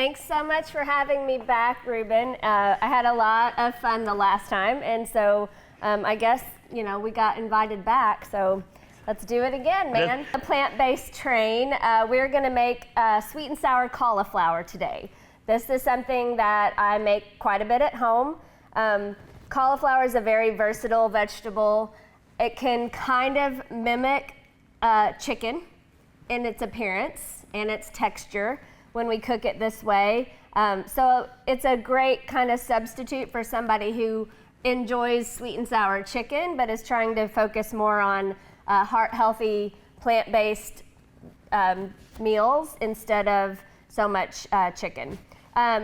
Thanks so much for having me back, Ruben. I had a lot of fun the last time, and so I guess, we got invited back, so let's do it again, man. A plant-based train. We're gonna make sweet and sour cauliflower today. This is something that I make quite a bit at home. Cauliflower is a very versatile vegetable. It can kind of mimic chicken in its appearance and its texture when we cook it this way. So it's a great kind of substitute for somebody who enjoys sweet and sour chicken but is trying to focus more on heart-healthy, plant-based meals instead of so much chicken.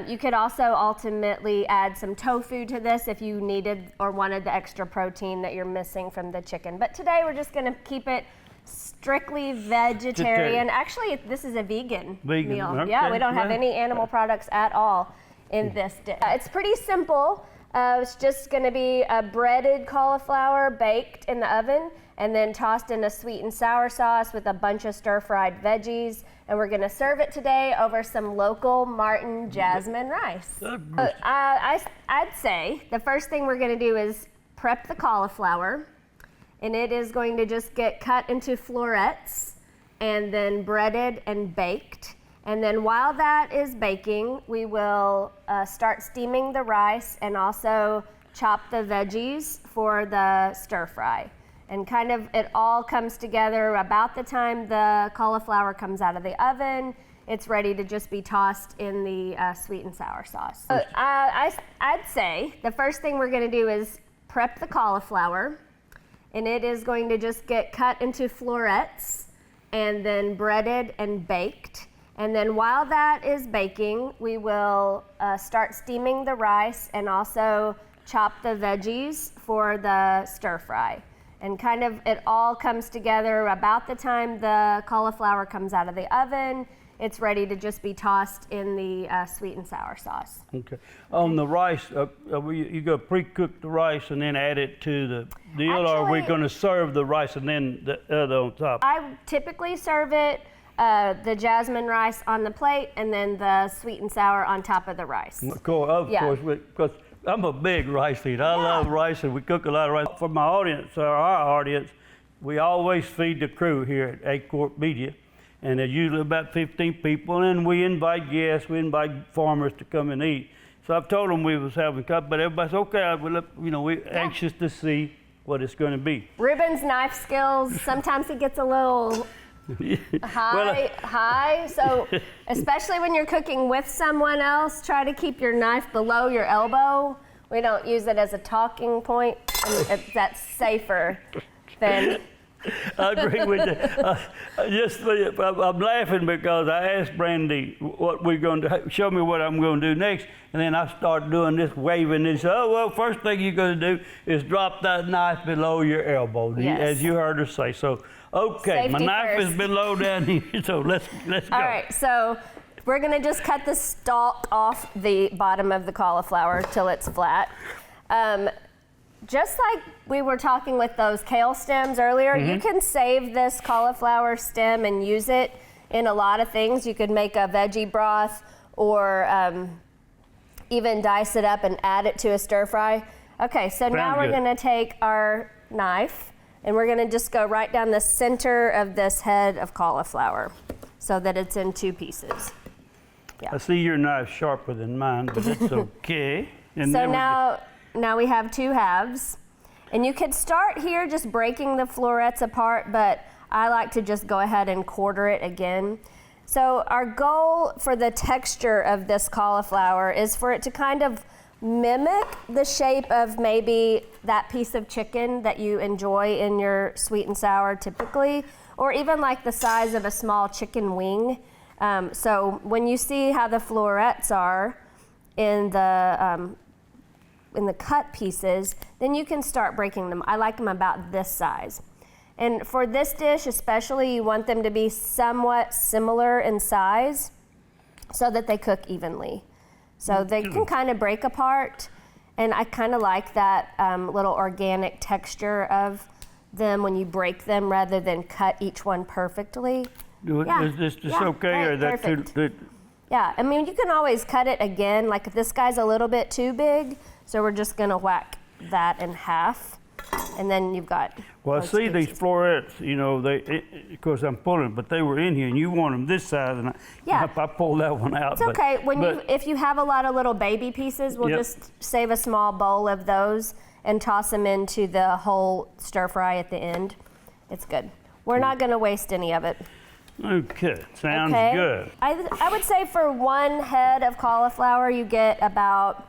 You could also ultimately add some tofu to this if you needed or wanted the extra protein that you're missing from the chicken. But today we're just gonna keep it strictly vegetarian. Actually, this is a vegan meal. Okay. Yeah, we don't have any animal products at all in this dish. It's pretty simple. It's just gonna be a breaded cauliflower baked in the oven and then tossed in a sweet and sour sauce with a bunch of stir-fried veggies. And we're gonna serve it today over some local Martin jasmine rice. I'd say the first thing we're gonna do is prep the cauliflower, and it is going to just get cut into florets and then breaded and baked. And then while that is baking, we will start steaming the rice and also chop the veggies for the stir fry. And kind of it all comes together about the time the cauliflower comes out of the oven. It's ready to just be tossed in the sweet and sour sauce. I'd say the first thing we're gonna do is prep the cauliflower, and it is going to just get cut into florets and then breaded and baked. And then while that is baking, we will start steaming the rice and also chop the veggies for the stir fry. And kind of it all comes together about the time the cauliflower comes out of the oven. It's ready to just be tossed in the sweet and sour sauce. Okay. On the rice, you go pre-cook the rice and then add it to the deal, or are we going to serve the rice and then the other on top? I typically serve it, the jasmine rice on the plate and then the sweet and sour on top of the rice. Of course, because I'm a big rice eater. I love rice, and we cook a lot of rice. For my audience, or our audience, we always feed the crew here at Acorn Media. And there's usually about 15 people, and we invite guests, we invite farmers to come and eat. So I've told them we was having cut, but everybody's okay. We're anxious to see what it's going to be. Ruben's knife skills, sometimes he gets a little high. So especially when you're cooking with someone else, try to keep your knife below your elbow. We don't use it as a talking point, and that's safer than... I agree with that. I'm laughing because I asked Brandy what we're going to show me what I'm going to do next, and then I start doing this, waving this. Oh well, first thing you're going to do is drop that knife below your elbow, as you heard her say. So, okay, Safety my knife first. is below down here, so let's go. All right, so we're going to just cut the stalk off the bottom of the cauliflower till it's flat. Just like we were talking with those kale stems earlier, you can save this cauliflower stem and use it in a lot of things. You could make a veggie broth or even dice it up and add it to a stir fry. Okay, so now we're gonna take our knife and we're gonna just go right down the center of this head of cauliflower so that it's in two pieces. I see your knife sharper than mine, but it's okay. And so now we have two halves, and you could start here just breaking the florets apart, but I like to just go ahead and quarter it again. So our goal for the texture of this cauliflower is for it to kind of mimic the shape of maybe that piece of chicken that you enjoy in your sweet and sour typically, or even like the size of a small chicken wing. So when you see how the florets are in the cut pieces, then you can start breaking them. I like them about this size. And for this dish especially, you want them to be somewhat similar in size so that they cook evenly. So they can kind of break apart, and I kind of like that little organic texture of them when you break them rather than cut each one perfectly. Is this okay, or that's too... Yeah, I mean, you can always cut it again. Like if this guy's a little bit too big, so we're just gonna whack that in half. And then you've got. Well, I see these florets, you know, of course I'm pulling, but they were in here and you want them this size and Yeah. I pulled that one out. It's okay. If you have a lot of little baby pieces, we'll Yep. just save a small bowl of those and toss them into the whole stir fry at the end. It's good. We're not gonna waste any of it. Okay, sounds Okay. good. I would say for one head of cauliflower, you get about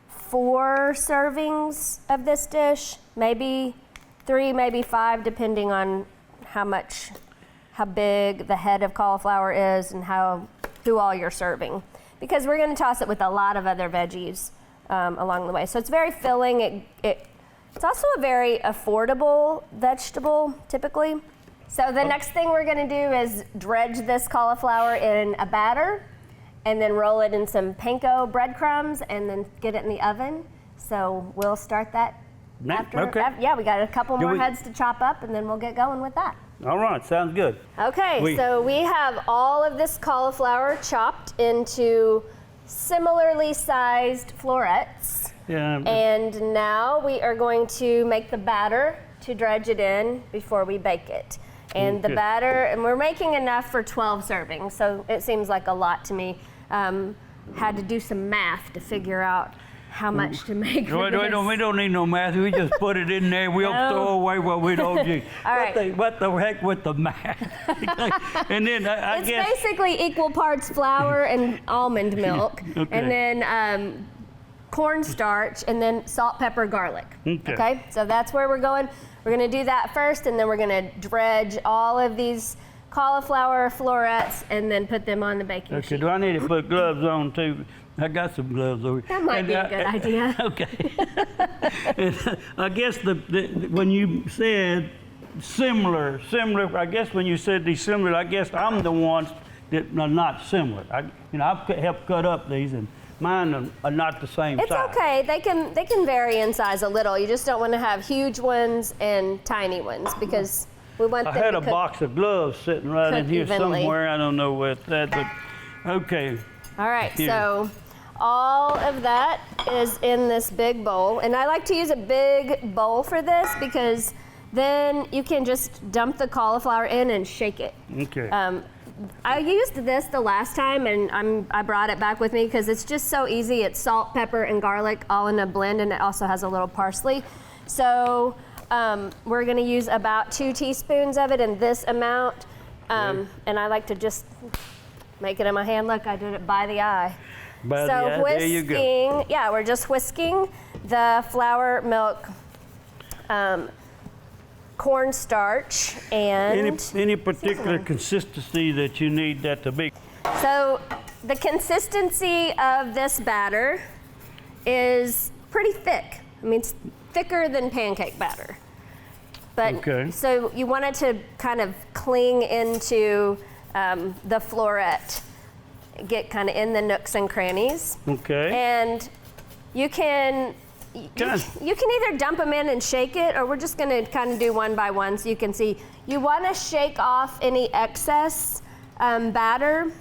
4 servings of this dish, maybe 3, maybe 5, depending on how big the head of cauliflower is and who all you're serving. Because we're gonna toss it with a lot of other veggies along the way. So it's very filling. It's also a very affordable vegetable, typically. So the next thing we're gonna do is dredge this cauliflower in a batter and then roll it in some panko breadcrumbs and then get it in the oven. So we'll start that after. Okay. Yeah, we got a couple Do more we- heads to chop up and then we'll get going with that. All right, sounds good. Okay, so we have all of this cauliflower chopped into similarly sized florets. Yeah. And now we are going to make the batter to dredge it in before we bake it. And the Okay. batter, and we're making enough for 12 servings, so it seems like a lot to me. Had to do some math to figure out how much to make for Wait, we don't need no math. We just put it in there. We'll No. throw away what we don't use. All right. What the heck with the math? And then I It's guess. basically equal parts flour and almond milk, Okay. and then cornstarch, and then salt, pepper, garlic. Okay. So that's where we're going. We're gonna do that first, and then we're gonna dredge all of these cauliflower florets and then put them on the baking Okay, sheet. do I need to put gloves on too? I got some gloves over here. That might be a good idea. Okay. And I guess when you said similar, I guess when you said these similar, I guess I'm the ones that are not similar. I've helped cut up these and mine are not the same It's size. okay. They can vary in size a little. You just don't want to have huge ones and tiny ones because we want I them had to a cook. box of gloves sitting right in cook here evenly. somewhere. I don't know where it's at, but okay. All right, Here. so all of that is in this big bowl. And I like to use a big bowl for this because then you can just dump the cauliflower in and shake it. Okay. I used this the last time and I brought it back with me because it's just so easy. It's salt, pepper, and garlic all in a blend, and it also has a little parsley. So we're gonna use about 2 teaspoons of it in this amount. And I like to just make it in my hand. Look, I did it by the eye. By the So eye, there you go. whisking, yeah, we're just whisking the flour, milk, cornstarch, and Any particular consistency that you need that to be? so the consistency of this batter is pretty thick. I mean, it's thicker than pancake batter. But Okay. so you want it to kind of cling into the floret, get kind of in the nooks and crannies. Okay. And you can either dump them in and shake it, or we're just gonna kind of do one by one so you can see. You wanna shake off any excess batter,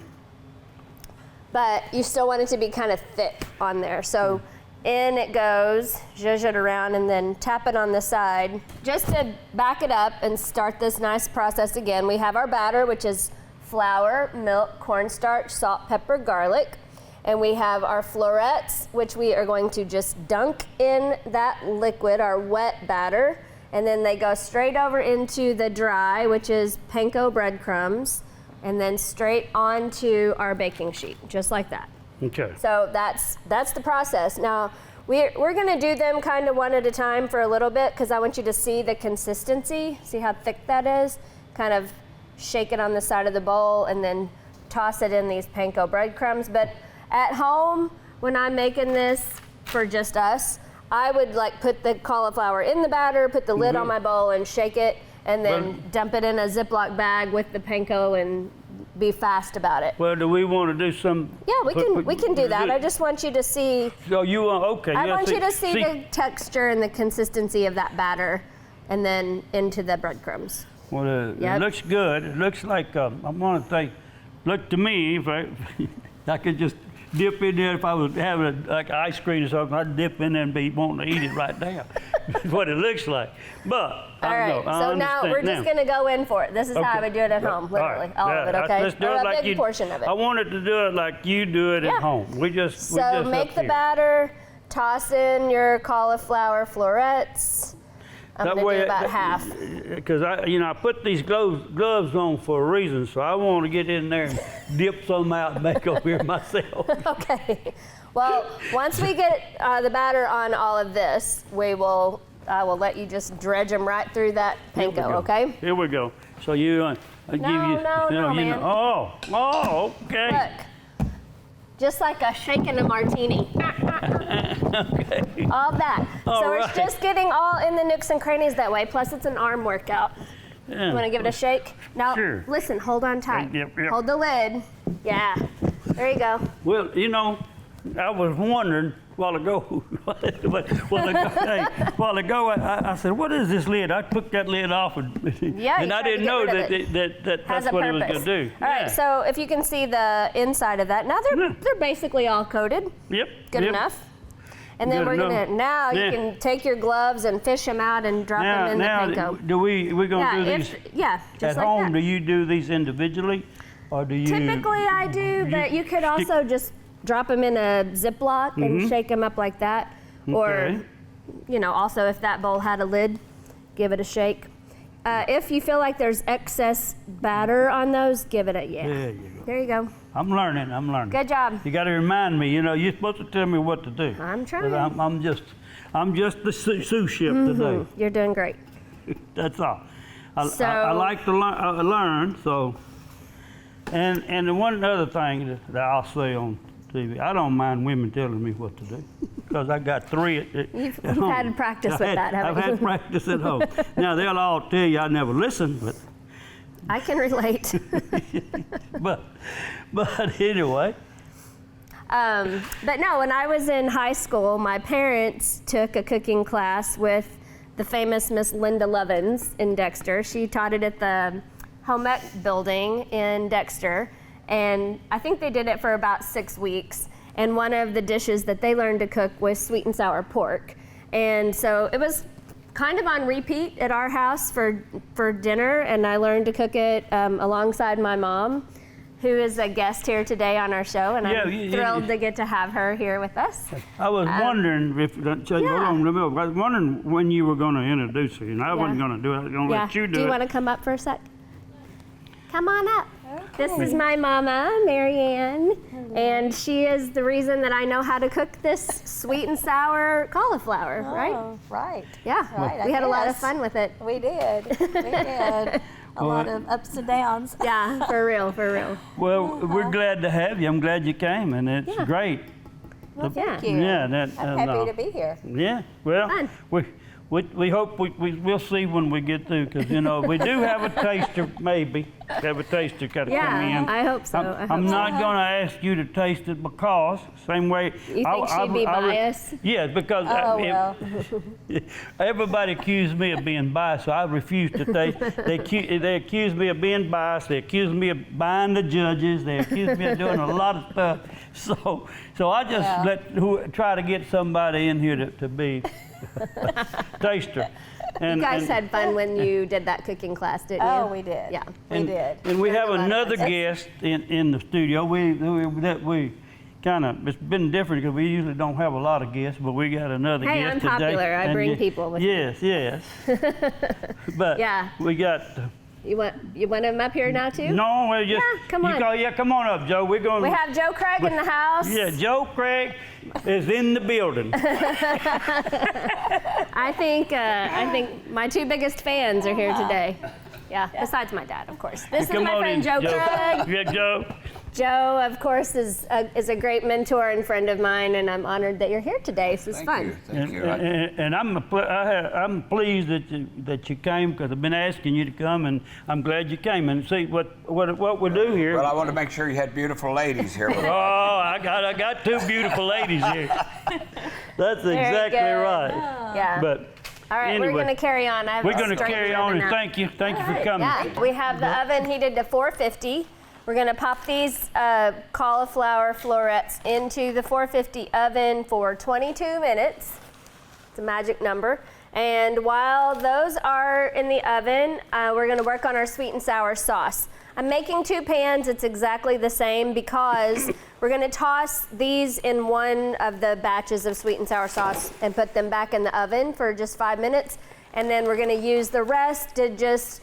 but you still want it to be kind of thick on there. So in it goes, zhuzh it around, and then tap it on the side. Just to back it up and start this nice process again, we have our batter, which is flour, milk, cornstarch, salt, pepper, garlic. And we have our florets, which we are going to just dunk in that liquid, our wet batter. And then they go straight over into the dry, which is panko breadcrumbs, and then straight onto our baking sheet, just like that. Okay. So that's the process. Now, we're gonna do them kind of one at a time for a little bit because I want you to see the consistency, see how thick that is. Kind of shake it on the side of the bowl and then toss it in these panko breadcrumbs. But at home, when I'm making this for just us, I would like put the cauliflower in the batter, put the lid on my bowl and shake it, and then dump it in a Ziploc bag with the panko and be fast about it. Well, do we want to do some? Yeah, we can do that. I just want you to see. So you want okay? I yeah, want you to see the texture and the consistency of that batter, and then into the breadcrumbs. Well, Yep. it looks good. It looks like I want to think. Look to me, I could just dip in there if I was having like ice cream or something. I'd dip in there and be wanting to eat it right now. That's what it looks like. But All right, so now we're just going to go in for it. This is how I would do it at home, literally. All of it, okay? Let's do Or it a like big portion of it. I wanted to do it like you do it at home. We just So make the batter, toss in your cauliflower florets. I'm going to do about half. Because I put these gloves on for a reason, so I want to get in there and dip some out and make over here myself. Okay. Well, once we get the batter on all of this, I will let you just dredge them right through that panko, okay? Here we go. So you, I give you, man. Oh, okay. Look, just like a shaking a martini. Okay. All that. So it's just getting all in the nooks and crannies that way. Plus, it's an arm workout. Yeah. You want to give it a shake? Now, Sure. listen, hold on tight. Yep. Hold the lid. Yeah. There you go. Well, I was wondering a while ago, I said, what is this lid? I took that lid off and I didn't know that's what it was going to do. All right, so if you can see the inside of that, now they're basically all coated. Yep. Good enough. And then Good enough. you can take your gloves and fish them out and drop them in the panko. We're going to do these just at like home? that. Do you do these individually? Or do you? Typically I do, but you could also just drop them in a Ziploc and shake them up like that. Okay. Or, also if that bowl had a lid, give it a shake. If you feel like there's excess batter on those, give it a There you go. There you go. I'm learning. Good job. You got to remind me. You're supposed to tell me what to do. I'm trying. But I'm just the sous chef today. You're doing great. That's all. I like to learn. So, and the one other thing that I'll say on TV, I don't mind women telling me what to do because I got 3 at You've home. had practice with that, haven't I've you? had practice at home. Now they'll all tell you I never listen, but I can relate. but anyway. But no, when I was in high school, my parents took a cooking class with the famous Miss Linda Lovins in Dexter. She taught it at the home ec building in Dexter. And I think they did it for about 6 weeks. And one of the dishes that they learned to cook was sweet and sour pork. And so it was kind of on repeat at our house for dinner. And I learned to cook it alongside my mom, who is a guest here today on our show. And I'm thrilled to get to have her here with us. I was wondering I was wondering when you were going to introduce her. And I wasn't going to do it. I was going to let you do it. Do you want to come up for a sec? Come on up. This is my mama, Marianne, and she is the reason that I know how to cook this sweet and sour cauliflower, right? Right. Yeah, Right, we had a lot of guess. fun with it. We did. We did. A lot of ups and downs. Yeah, for real. Well, we're glad to have you. I'm glad you came, and it's great. Well, thank you. Yeah, I'm happy to be here. Yeah, well, Fun. we hope we'll see when we get through, because we do have a taster, maybe have a taster kind of come in. Yeah, I hope so. I'm not going to ask you to taste it because same way. You think she'd be biased? Yes, because everybody accused me of being biased, so I refuse to taste. They accuse me of being biased. They accuse me of buying the judges. They accuse me of doing a lot of stuff. So I just try to get somebody in here to be taster. You guys had fun when you did that cooking class, didn't you? Oh, we did. Yeah. We did. And we have a lot of another fun. guest in the studio. We kind of, it's been different because we usually don't have a lot of guests, but we got another Hey, guest I'm today. popular. I And bring people with me. Yes. But Yeah. we got. You want him up here now too? No, we just. come on. Come on up, Joe. We're going. We have Joe Craig in the house. Yeah, Joe Craig is in the building. I think my 2 biggest fans are here today. Yeah, besides my dad, of course. This is Come my on friend in, Joe Craig. Yeah, Joe. Joe, of course, is a great mentor and friend of mine, and I'm honored that you're here today. This is fun. Thank you. And I'm pleased that you came, because I've been asking you to come, and I'm glad you came. And see what we do here. Well, I want to make sure you had beautiful ladies here. Oh, I got 2 beautiful ladies here. That's exactly good. right. Yeah. But All right, anyway, we're going to carry on. we're going to carry on, and thank you for coming. Yeah, we have the oven heated to 450. We're gonna pop these cauliflower florets into the 450 oven for 22 minutes. It's a magic number. And while those are in the oven, we're gonna work on our sweet and sour sauce. I'm making 2 pans, it's exactly the same because we're gonna toss these in one of the batches of sweet and sour sauce and put them back in the oven for just 5 minutes. And then we're gonna use the rest to just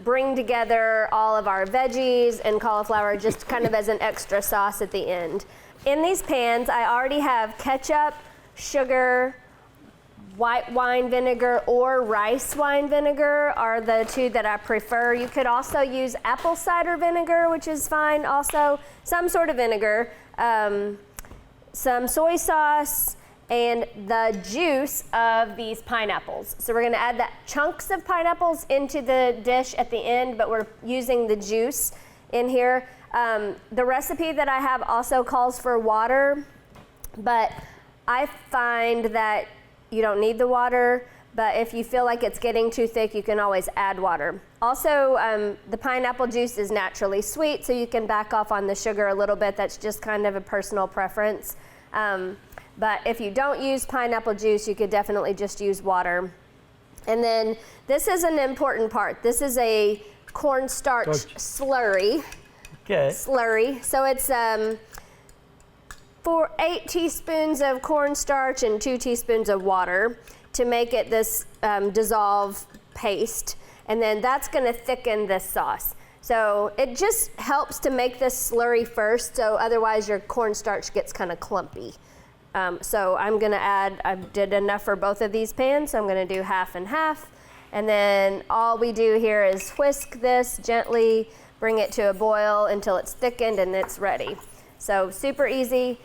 bring together all of our veggies and cauliflower just kind of as an extra sauce at the end. In these pans, I already have ketchup, sugar, white wine vinegar or rice wine vinegar are the 2 that I prefer. You could also use apple cider vinegar, which is fine also. Some sort of vinegar, some soy sauce, and the juice of these pineapples. So we're gonna add chunks of pineapples into the dish at the end, but we're using the juice in here. The recipe that I have also calls for water, but I find that you don't need the water, but if you feel like it's getting too thick, you can always add water. Also, the pineapple juice is naturally sweet, so you can back off on the sugar a little bit. That's just kind of a personal preference. But if you don't use pineapple juice, you could definitely just use water. And then this is an important part. This is a cornstarch slurry. Okay. Slurry. So it's 8 teaspoons of cornstarch and 2 teaspoons of water to make it this dissolve paste. And then that's gonna thicken this sauce. So it just helps to make this slurry first, so otherwise your cornstarch gets kind of clumpy. So I'm gonna add, I did enough for both of these pans, so I'm gonna do half and half. And then all we do here is whisk this gently, bring it to a boil until it's thickened and it's ready. So super easy.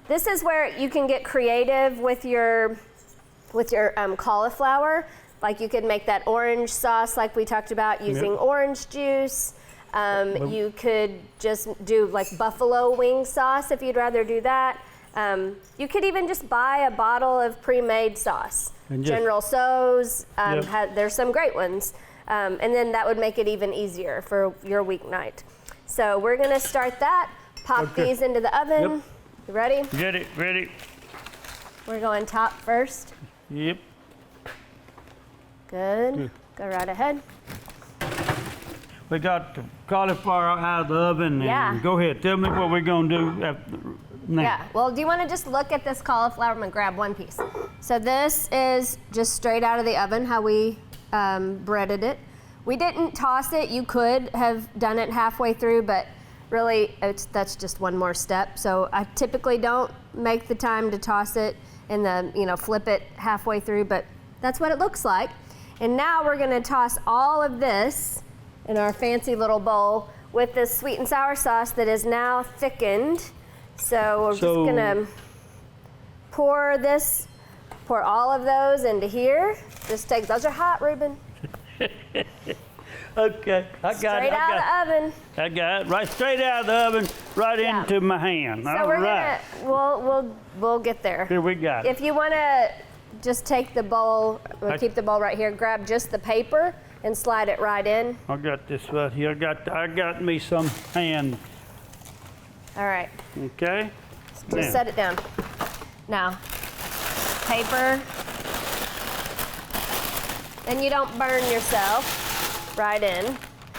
This is where you can get creative with your cauliflower. Like you could make that orange sauce like we talked about using orange juice. You could just do like buffalo wing sauce if you'd rather do that. You could even just buy a bottle of pre-made sauce. General Tso's, there's some great ones. And then that would make it even easier for your weeknight. So we're gonna start that. Pop these into the oven. Yep. You ready? Get it, ready. We're going top first. Yep. Good. Go right ahead. We got the cauliflower out of the oven. And go ahead, tell me what we're gonna do after now. Yeah, well, do you wanna just look at this cauliflower? I'm gonna grab one piece. So this is just straight out of the oven, how we breaded it. We didn't toss it. You could have done it halfway through, but really, that's just one more step. So I typically don't make the time to toss it and flip it halfway through, but that's what it looks like. And now we're gonna toss all of this in our fancy little bowl with this sweet and sour sauce that is now thickened. So we're just gonna pour all of those into here. Those are hot, Ruben. Okay, I got it. Straight out of the oven. I got it right straight out of the oven, right into my hand. So All we're right. we'll get there. Here we got it. If you want to just take the bowl, we'll keep the bowl right here. Grab just the paper and slide it right in. I got this right here. I got me some hand. All right. Okay. Just set it down. Now, paper. And you don't burn yourself. Right in,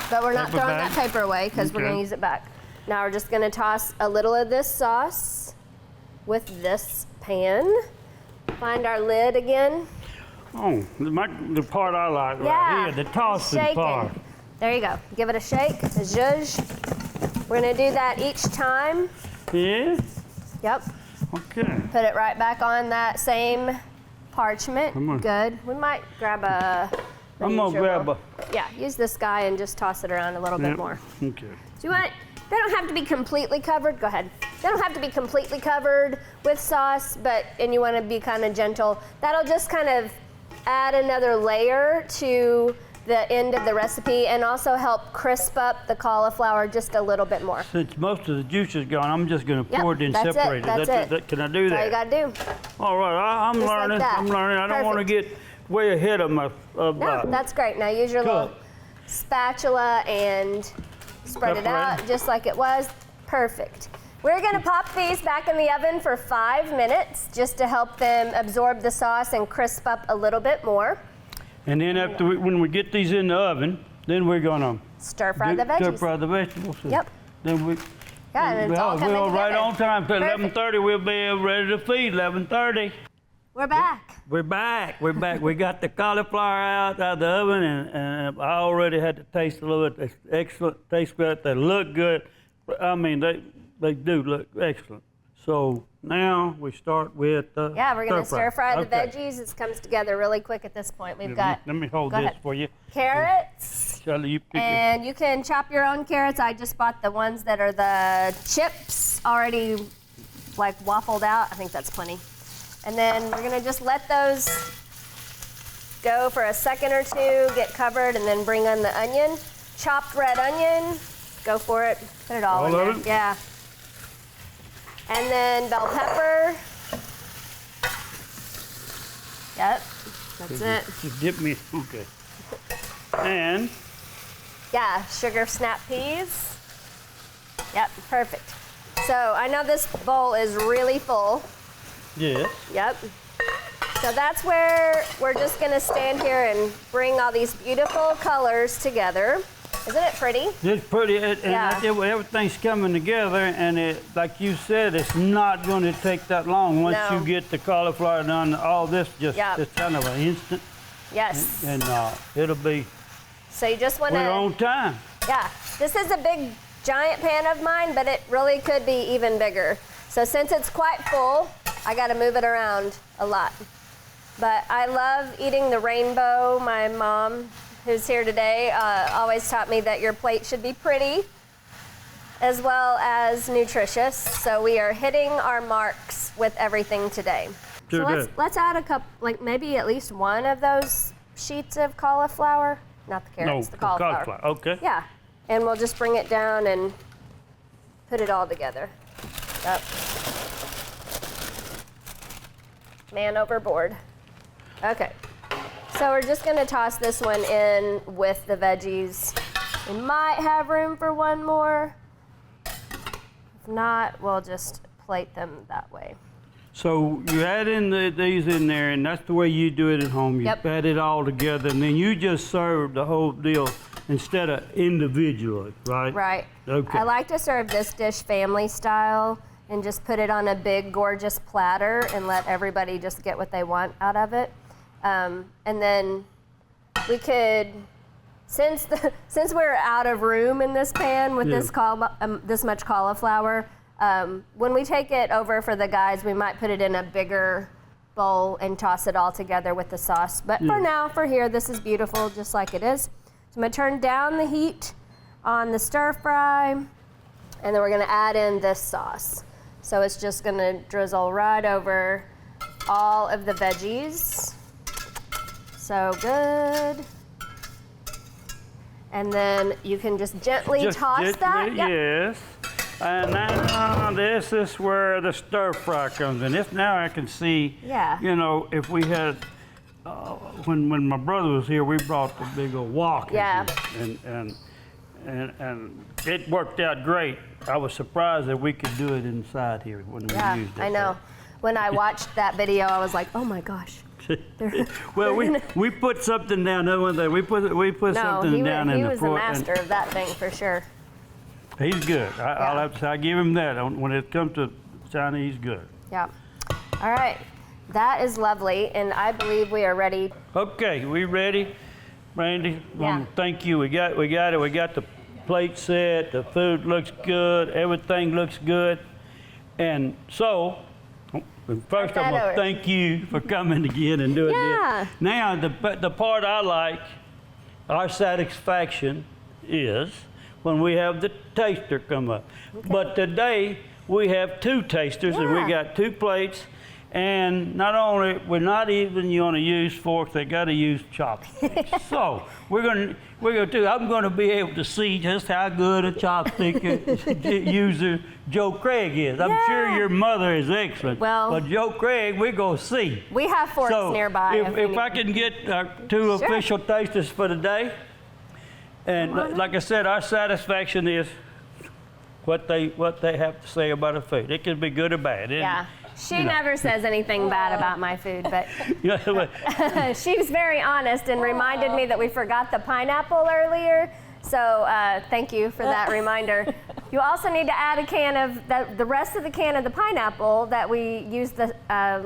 but we're not throwing that paper away because we're gonna use it back. Now we're just gonna toss a little of this sauce with this pan. Find our lid again. Oh, the part I like right here, the tossing part. There you go. Give it a shake, a zhuzh. We're gonna do that each time. Yeah? Yep. Okay. Put it right back on that same parchment. Good. We might grab a... I'm gonna grab a... Yeah, use this guy and just toss it around a little bit more. Okay. Do you want, they don't have to be completely covered, go ahead. They don't have to be completely covered with sauce, and you wanna be kind of gentle. That'll just kind of add another layer to the end of the recipe and also help crisp up the cauliflower just a little bit more. Since most of the juice is gone, I'm just gonna pour it and that's separate it. That's it. Can I do that? That's all you gotta do. All right, I'm Just like learning. that. I'm learning. I don't want to get way ahead of my. No, that's great. Now use your little spatula and Spread it Separated. out just like it was. Perfect. We're gonna pop these back in the oven for 5 minutes just to help them absorb the sauce and crisp up a little bit more. And then when we get these in the oven, then we're gonna Stir fry the veggies. Stir fry the vegetables. Yep. Then we. Yeah, and it's all coming we're right together. on time. Till Perfect. 11:30, we'll be ready to feed. 11:30. We're back. We're back. We're back. We got the cauliflower out of the oven, and I already had to taste a little bit. It's excellent. Taste good. They look good. I mean, they do look excellent. So now we start with the Yeah, we're gonna stir fry the Okay. veggies. It comes together really quick at this point. We've got Let me hold go this ahead. for you. carrots. Charlie, you pick it. And you can chop your own carrots. I just bought the ones that are the chips already like waffled out. I think that's plenty. And then we're gonna just let those go for a second or two, get covered, and then bring on the onion. Chopped red onion, go for it. Put it all in All there. of it? Yeah. And then bell pepper. Yep, that's it. Just dip me. Okay. And Yeah, sugar snap peas. Yep, perfect. So I know this bowl is really full. yes. Yep. So that's where we're just gonna stand here and bring all these beautiful colors together. Isn't it pretty? It's pretty, and Yeah. I tell you what, everything's coming together, and it, like you said, it's not going to take that long. Once No. you get the cauliflower done, all this just Yeah. it's kind of an instant, Yes. and it'll be. So you just We're wanna, on time. yeah. This is a big giant pan of mine, but it really could be even bigger. So since it's quite full, I gotta move it around a lot. But I love eating the rainbow. My mom, who's here today, always taught me that your plate should be pretty as well as nutritious. So we are hitting our marks with everything today. So Sure do. let's add a cup, like maybe at least one of those sheets of cauliflower. Not the carrots, the cauliflower. Okay. Yeah, and we'll just bring it down and put it all together. Yep. Man overboard. Okay, so we're just gonna toss this one in with the veggies. We might have room for one more. If not, we'll just plate them that way. So you add in these in there, and that's the way you do it at home. You Yep. add it all together, and then you just serve the whole deal instead of individually, right? Right. Okay. I like to serve this dish family style and just put it on a big, gorgeous platter and let everybody just get what they want out of it. And then we could, since we're out of room in this pan with Yeah. this much cauliflower, when we take it over for the guys, we might put it in a bigger bowl and toss it all together with the sauce. But for Yeah. now, for here, this is beautiful just like it is. So I'm gonna turn down the heat on the stir fry, and then we're gonna add in this sauce. So it's just gonna drizzle right over all of the veggies. So good. And then you can just gently toss that. gently, Yep. yes. And now this is where the stir fry comes in. This now I can see. Yeah. You know, if we had, when my brother was here, we brought the big old wok. Yeah. And it worked out great. I was surprised that we could do it inside here when we Yeah, used it. I know. When I watched that video, I was like, oh my gosh. Well, we put something down. That one thing we put No, something down in he the was the front. master of that thing for sure. He's good. I'll Yeah. have to say, I give him that. When it comes to China, he's good. Yeah. All right. That is lovely, and I believe we are ready. Okay, we ready, Brandy? Yeah. Thank you. We got it. We got the plate set. The food looks good. Everything looks good. And so, first that I'm gonna over. thank you for coming again and doing Yeah. this. Now the part I like, our satisfaction is when we have the taster come up. But today we have two tasters and we Yeah. got two plates. And not only, we're not even going to use forks, they got to use chopsticks. So we're going to do, I'm going to be able to see just how good a chopstick user Joe Craig is. I'm sure Yeah. your mother is excellent. Well- but Joe Craig, we're going to see. We have forks So nearby. if we I need- can get two Sure. official tasters for today, And like I said, our satisfaction is what they have to say about the food. It can be good or bad. Yeah. She never says anything bad about my food, but she was very honest and reminded me that we forgot the pineapple earlier. So thank you for that reminder. You also need to add a can of the rest of the can of the pineapple that we use the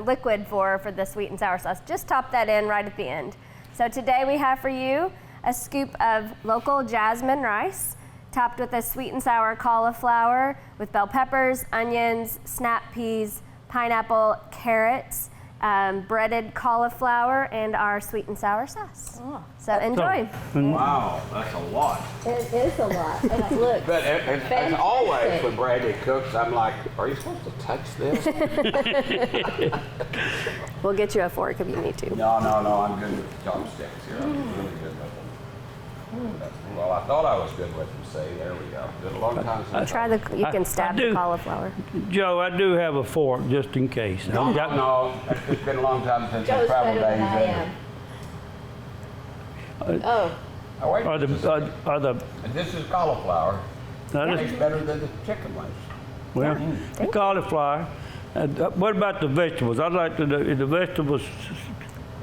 liquid for the sweet and sour sauce. Just top that in right at the end. So today we have for you a scoop of local jasmine rice, topped with a sweet and sour cauliflower with bell peppers, onions, snap peas, pineapple, carrots, breaded cauliflower, and our sweet and sour sauce. Oh. So enjoy. Wow, that's a lot. It is a lot. And it looks But as always, when Brandy cooks, I'm like, are you supposed to touch this? We'll get you a fork if you need to. No, I'm good with chopsticks here. I'm really good with them. Well, I thought I was good with them. See, there we go. Been a long time since. Try you can stab the do. cauliflower. Joe, I do have a fork just in case. No, it's been a long time since I Joe's traveled better than I days. am. Oh, Oh, wait. Are the This is cauliflower. that It's is, better than the chicken ones. well, the cauliflower. What about the vegetables? I'd like the vegetables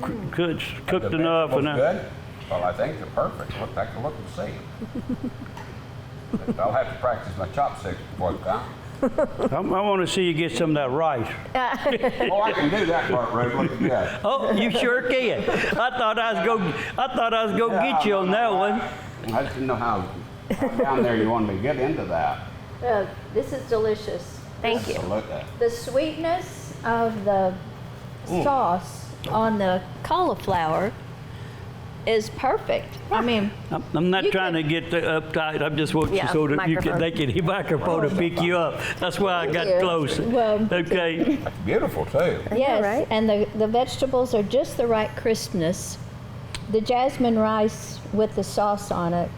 cooked The enough. vegetables And good? Well, I think they're perfect. Look, take a look and see. I'll have to practice my chopsticks before the time. I want to see you get some of that rice. Oh, I can do that part, Ray. Look at that. Oh, you sure can. I thought I was gonna get you on that one. I just didn't know how down there you wanted me to get into that. this is delicious. Thank you. So look at The sweetness of the sauce on the cauliflower is perfect. I mean, I'm not You trying to get uptight. I just want you Yeah, so that microphone. they can microphone to pick you up. That's why I got you. close. Well, Okay. It's beautiful too. yes, right? and the vegetables are just the right crispness. The jasmine rice with the sauce on it,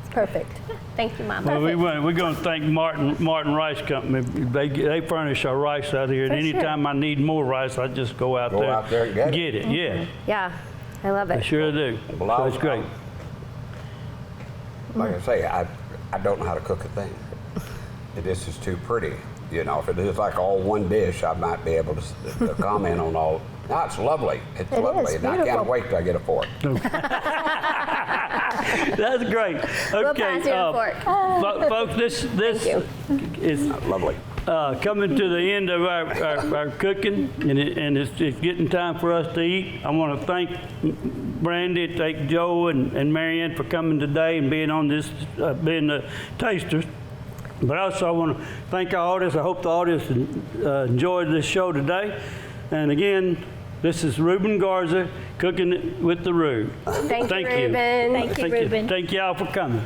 it's perfect. Thank you, Mom. Well, we're going to thank Martin Rice Company. They furnish our rice out here, and For sure. anytime I need more rice, I just go out there and get it. Yeah, Yeah, I love I it. sure do. Well, So it's great. Like I say, I don't know how to cook a thing. This is too pretty. You know, if it is like all one dish, I might be able to comment on all. No, it's lovely. It's It lovely. is And I beautiful. can't wait till I get a fork. That's great. We'll Okay, pass you a fork. folks, this you. is Lovely. coming to the end of our cooking, and it's getting time for us to eat. I want to thank Brandy, thank Joe and Marianne for coming today and being on this, being the tasters. But also I want to thank our audience. I hope the audience enjoyed this show today. And again, this is Reuben Garza, Cooking with the Rube. Thank you, Reuben. Thank you, Reuben. Thank y'all for coming.